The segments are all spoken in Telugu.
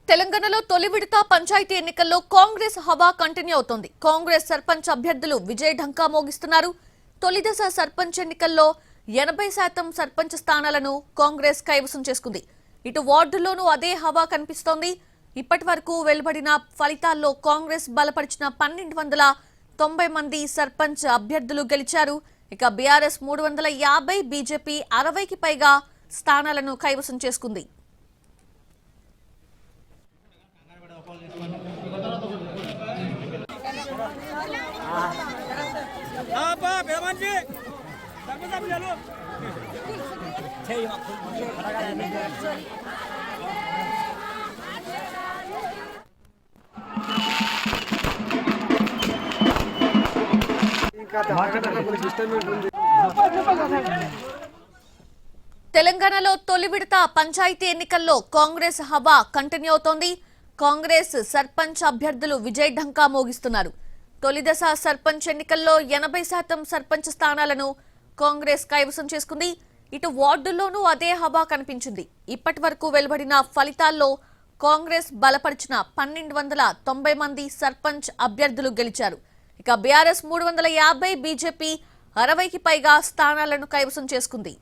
తెలంగాణలో తొలి విడత పంచాయతీ ఎన్నికల్లో కాంగ్రెస్ హవా కంటిన్యూ అవుతోంది. కాంగ్రెస్ సర్పంచ్ అభ్యర్థులు విజయ్ ఢంకా మోగిస్తున్నారు. తొలి దశ సర్పంచ్ ఎన్నికల్లో 80% సర్పంచ్ స్థానాలను కాంగ్రెస్ కైవసం చేసుకుంది. ఇటు వార్డుల్లోనూ అదే హవా కనిపిస్తోంది. ఇప్పటి వరకు వెలువడిన ఫలితాల్లో కాంగ్రెస్ బలపరిచిన 1290 మంది సర్పంచ్ అభ్యర్థులు గెలిచారు. ఇక బీఆర్ఎస్ 350, బీజేపీ 60కి పైగా స్థానాలను కైవసం చేసుకుంది. తెలంగాణలో తొలి విడత పంచాయతీ ఎన్నికల్లో కాంగ్రెస్ హవా కంటిన్యూ అవుతోంది. కాంగ్రెస్ సర్పంచ్ అభ్యర్థులు విజయ్ ఢంకా మోగిస్తున్నారు. తొలి దశ సర్పంచ్ ఎన్నికల్లో 80% సర్పంచ్ స్థానాలను కాంగ్రెస్ కైవసం చేసుకుంది. ఇటు వార్డుల్లోనూ అదే హవా కనిపించింది. ఇప్పటి వరకు వెలువడిన ఫలితాల్లో కాంగ్రెస్ బలపరిచిన 1290 మంది సర్పంచ్ అభ్యర్థులు గెలిచారు. ఇక బీఆర్ఎస్ 350, బీజేపీ 60కి పైగా స్థానాలను కైవసం చేసుకుంది.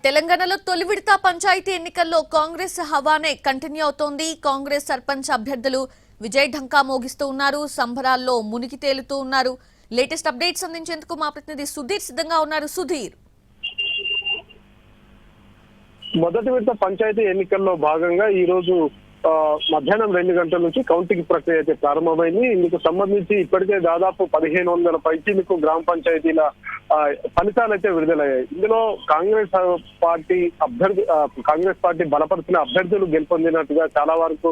తెలంగాణలో తొలి విడత పంచాయతీ ఎన్నికల్లో కాంగ్రెస్ హవానే కంటిన్యూ అవుతోంది. కాంగ్రెస్ సర్పంచ్ అభ్యర్థులు విజయ్ ఢంకా మోగిస్తూ ఉన్నారు. సంబరాల్లో మునిగి తేలుతూ ఉన్నారు. లేటెస్ట్ అప్డేట్స్ అందించేందుకు మా ప్రతినిధి సుధీర్ సిద్ధంగా ఉన్నారు. సుధీర్, మొదటి విడత పంచాయతీ ఎన్నికల్లో భాగంగా ఈ రోజు మధ్యాహ్నం 2 గంటల నుంచి కౌంటింగ్ ప్రక్రియ అయితే ప్రారంభమైంది. ఇందుకు సంబంధించి ఇప్పటికే దాదాపు 1500 పైచీలకు గ్రామ పంచాయతీల ఫలితాలు అయితే విడుదలయ్యాయి. ఇందులో కాంగ్రెస్ పార్టీ బలపరిచిన అభ్యర్థులు గెలుపొందినట్టుగా చాలా వరకు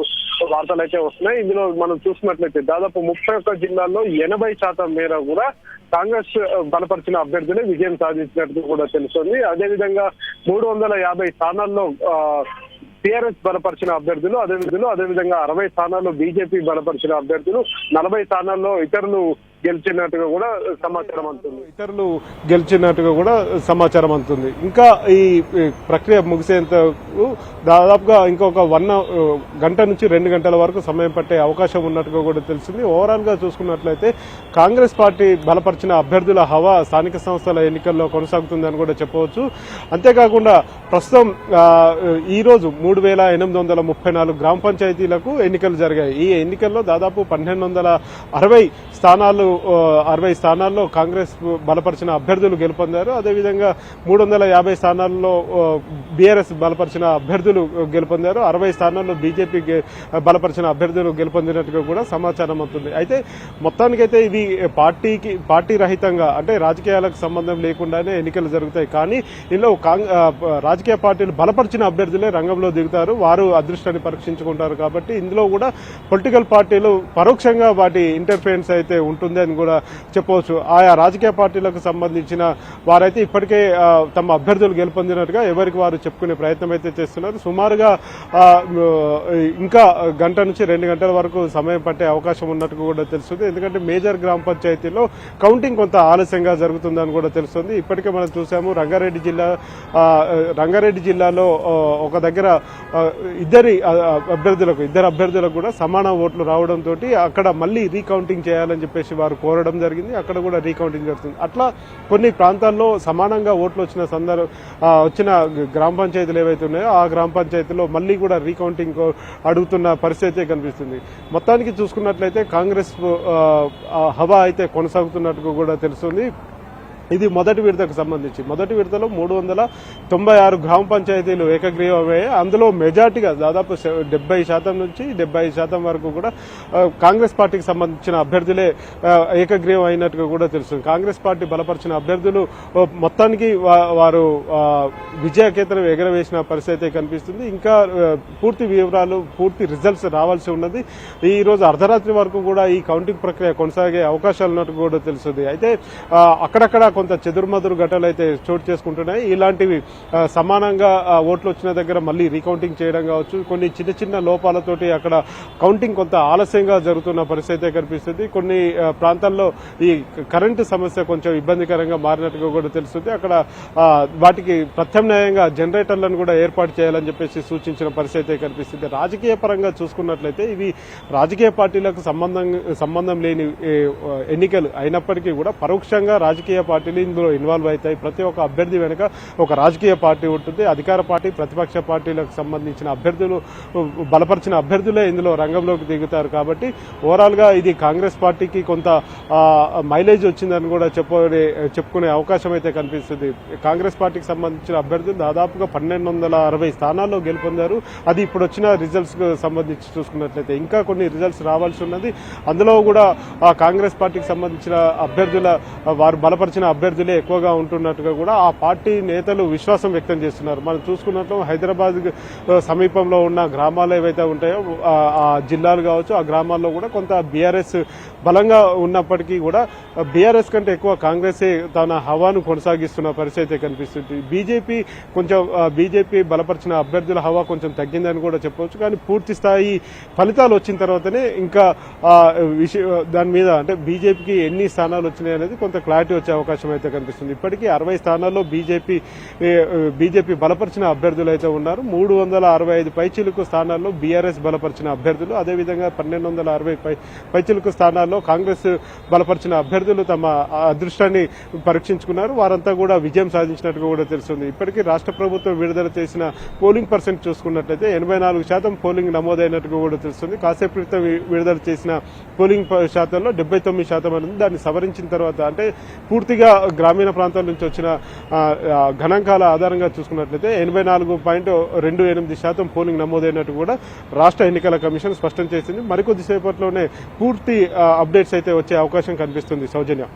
వార్తలు అయితే వస్తున్నాయి. ఇందులో మనం చూసినట్లయితే దాదాపు 31 జిల్లాల్లో 80% మేర కూడా కాంగ్రెస్ బలపరిచిన అభ్యర్థులే విజయం సాధించినట్టు కూడా తెలుస్తోంది. అదేవిధంగా 350 స్థానాల్లో టీఆర్ఎస్ బలపరిచిన అభ్యర్థులు, అదేవిధంగా 60 స్థానాల్లో బీజేపీ బలపరిచిన అభ్యర్థులు, 40 స్థానాల్లో ఇతరులు గెలిచినట్టుగా కూడా సమాచారం అందుతుంది. ఇంకా ఈ ప్రక్రియ ముగిసేంత దాదాపుగా ఇంకొక 1 గంట నుంచి 2 గంటల వరకు సమయం పట్టే అవకాశం ఉన్నట్టుగా కూడా తెలిసింది. ఓవరాల్ గా చూసుకున్నట్లయితే కాంగ్రెస్ పార్టీ బలపరిచిన అభ్యర్థుల హవా స్థానిక సంస్థల ఎన్నికల్లో కొనసాగుతుందని కూడా చెప్పవచ్చు. అంతేకాకుండా ప్రస్తుతం ఈ రోజు 3834 గ్రామ పంచాయతీలకు ఎన్నికలు జరిగాయి. ఈ ఎన్నికల్లో దాదాపు 1260 స్థానాల్లో కాంగ్రెస్ బలపరిచిన అభ్యర్థులు గెలుపొందారు. అదేవిధంగా 350 స్థానాల్లో బీఆర్ఎస్ బలపరిచిన అభ్యర్థులు గెలుపొందారు. 60 స్థానాల్లో బీజేపీ బలపరిచిన అభ్యర్థులు గెలుపొందినట్టుగా కూడా సమాచారం అవుతుంది. అయితే మొత్తానికైతే ఇది పార్టీ రహితంగా, అంటే రాజకీయాలకు సంబంధం లేకుండానే ఎన్నికలు జరుగుతాయి. కానీ ఇందులో రాజకీయ పార్టీలు బలపరిచిన అభ్యర్థులే రంగంలో దిగుతారు. వారు అదృష్టాన్ని పరీక్షించుకుంటారు. కాబట్టి ఇందులో కూడా పొలిటికల్ పార్టీలు పరోక్షంగా వాటి ఇంటర్ఫరెన్స్ అయితే ఉంటుంది అని కూడా చెప్పవచ్చు. ఆయా రాజకీయ పార్టీలకు సంబంధించిన వారైతే ఇప్పటికే తమ అభ్యర్థులు గెలుపొందినట్టుగా ఎవరికి వారు చెప్పుకునే ప్రయత్నం అయితే చేస్తున్నారు. సుమారుగా ఇంకా గంట నుంచి 2 గంటల వరకు సమయం పట్టే అవకాశం ఉన్నట్టుగా కూడా తెలుస్తుంది. ఎందుకంటే మేజర్ గ్రామ పంచాయతీలో కౌంటింగ్ కొంత ఆలస్యంగా జరుగుతుందని కూడా తెలుస్తుంది. ఇప్పటికే మనం చూసాము రంగారెడ్డి జిల్లాలో ఒక దగ్గర ఇద్దరు అభ్యర్థులకు కూడా సమాన ఓట్లు రావడంతో అక్కడ మళ్లీ రీకౌంటింగ్ చేయాలని చెప్పేసి వారు వారు కోరడం జరిగింది. అక్కడ కూడా రీకౌంటింగ్ జరుగుతుంది. అట్లా కొన్ని ప్రాంతాల్లో సమానంగా ఓట్లు వచ్చిన గ్రామ పంచాయతీలు ఏవైతే ఉన్నాయో ఆ గ్రామ పంచాయతీలో మళ్ళీ కూడా రీకౌంటింగ్ అడుగుతున్న పరిస్థితి కనిపిస్తుంది. మొత్తానికి చూసుకున్నట్లయితే కాంగ్రెస్ హవా అయితే కొనసాగుతున్నట్టుగా కూడా తెలుస్తుంది. ఇది మొదటి విడతకు సంబంధించి మొదటి విడతలో 396 గ్రామ పంచాయతీలు ఏకగ్రీవమయ్యాయి. అందులో మెజార్టీగా దాదాపు 70% నుంచి 75% వరకు కూడా కాంగ్రెస్ పార్టీకి సంబంధించిన అభ్యర్థులే ఏకగ్రీవం అయినట్టుగా కూడా తెలుస్తుంది. కాంగ్రెస్ పార్టీ బలపరిచిన అభ్యర్థులు మొత్తానికి వారు విజయకేతనం ఎగరవేసిన పరిస్థితి కనిపిస్తుంది. ఇంకా పూర్తి వివరాలు పూర్తి రిజల్ట్స్ రావాల్సి ఉన్నది. ఈ రోజు అర్ధరాత్రి వరకు కూడా ఈ కౌంటింగ్ ప్రక్రియ కొనసాగే అవకాశాలు ఉన్నట్టు కూడా తెలుస్తుంది. అయితే అక్కడక్కడ కొంత చెదురుమదురు ఘటనలు అయితే చోటు చేసుకుంటున్నాయి. ఇలాంటివి సమానంగా ఓట్లు వచ్చిన దగ్గర మళ్ళీ రీకౌంటింగ్ చేయడం కావచ్చు, కొన్ని చిన్న చిన్న లోపాలతోటి అక్కడ కౌంటింగ్ కొంత ఆలస్యంగా జరుగుతున్న పరిస్థితి కనిపిస్తుంది. కొన్ని ప్రాంతాల్లో ఈ కరెంటు సమస్య కొంచెం ఇబ్బందికరంగా మారినట్టుగా కూడా తెలుస్తుంది. అక్కడ వాటికి ప్రత్యామ్నాయంగా జనరేటర్లను కూడా ఏర్పాటు చేయాలని చెప్పేసి సూచించిన పరిస్థితి కనిపిస్తుంది. రాజకీయ పరంగా చూసుకున్నట్లయితే ఇవి రాజకీయ పార్టీలకు సంబంధం లేని ఎన్నికలు అయినప్పటికీ కూడా పరోక్షంగా రాజకీయ పార్టీలు ఇందులో ఇన్వాల్వ్ అవుతాయి. ప్రతి ఒక్క అభ్యర్థి వెనుక ఒక రాజకీయ పార్టీ ఉంటుంది. అధికార పార్టీ ప్రతిపక్ష పార్టీలకు సంబంధించిన అభ్యర్థులు బలపరిచిన అభ్యర్థులే ఇందులో రంగంలోకి దిగుతారు. కాబట్టి ఓవరాల్ గా ఇది కాంగ్రెస్ పార్టీకి కొంత మైలేజ్ వచ్చిందని కూడా చెప్పుకునే అవకాశం అయితే కనిపిస్తుంది. కాంగ్రెస్ పార్టీకి సంబంధించిన అభ్యర్థులు దాదాపుగా 1260 స్థానాల్లో గెలుపొందారు. అది ఇప్పుడు వచ్చిన రిజల్ట్స్ కు సంబంధించి చూసుకున్నట్లయితే ఇంకా కొన్ని రిజల్ట్స్ రావాల్సి ఉన్నది. అందులో కూడా కాంగ్రెస్ పార్టీకి సంబంధించిన అభ్యర్థుల వారు బలపరిచిన అభ్యర్థులే ఎక్కువగా ఉంటున్నట్టుగా కూడా ఆ పార్టీ నేతలు విశ్వాసం వ్యక్తం చేస్తున్నారు. మనం చూసుకున్నట్లు హైదరాబాద్ సమీపంలో ఉన్న గ్రామాలు ఏవైతే ఉంటాయో ఆ జిల్లాలు కావచ్చు, ఆ గ్రామాల్లో కూడా కొంత బీఆర్ఎస్ బలంగా ఉన్నప్పటికీ కూడా బీఆర్ఎస్ కంటే ఎక్కువ కాంగ్రెస్ తన హవాను కొనసాగిస్తున్న పరిస్థితి కనిపిస్తుంది. బీజేపీ బలపరిచిన అభ్యర్థుల హవా కొంచెం తగ్గిందని కూడా చెప్పవచ్చు. కానీ పూర్తి స్థాయి ఫలితాలు వచ్చిన తర్వాతనే ఇంకా దాని మీద అంటే బీజేపీకి ఎన్ని స్థానాలు వచ్చినాయి అనేది కొంత క్లారిటీ వచ్చే అవకాశం అయితే కనిపిస్తుంది. ఇప్పటికీ 60 స్థానాల్లో బీజేపీ బలపరిచిన అభ్యర్థులు అయితే ఉన్నారు. 365 పైచిలుకు స్థానాల్లో బీఆర్ఎస్ బలపరిచిన అభ్యర్థులు, అదేవిధంగా 1260 పైచిలుకు స్థానాల్లో కాంగ్రెస్ బలపరిచిన అభ్యర్థులు తమ అదృష్టాన్ని పరీక్షించుకున్నారు. వారంతా కూడా విజయం సాధించినట్టుగా కూడా తెలుస్తుంది. ఇప్పటికీ రాష్ట్ర ప్రభుత్వం విడుదల చేసిన పోలింగ్ పర్సెంట్ చూసుకున్నట్లయితే 84% పోలింగ్ నమోదైనట్టుగా కూడా తెలుస్తుంది. కాసేపు క్రితం విడుదల చేసిన పోలింగ్ శాతంలో 79% అనేది దాన్ని సవరించిన తర్వాత అంటే పూర్తిగా గ్రామీణ ప్రాంతాల నుంచి వచ్చిన గణాంకాల ఆధారంగా చూసుకున్నట్లయితే 84.28% పోలింగ్ నమోదైనట్టు కూడా రాష్ట్ర ఎన్నికల కమిషన్ స్పష్టం చేసింది. మరికొద్దిసేపట్లోనే పూర్తి అప్డేట్స్ అయితే వచ్చే అవకాశం కనిపిస్తుంది. సౌజన్య.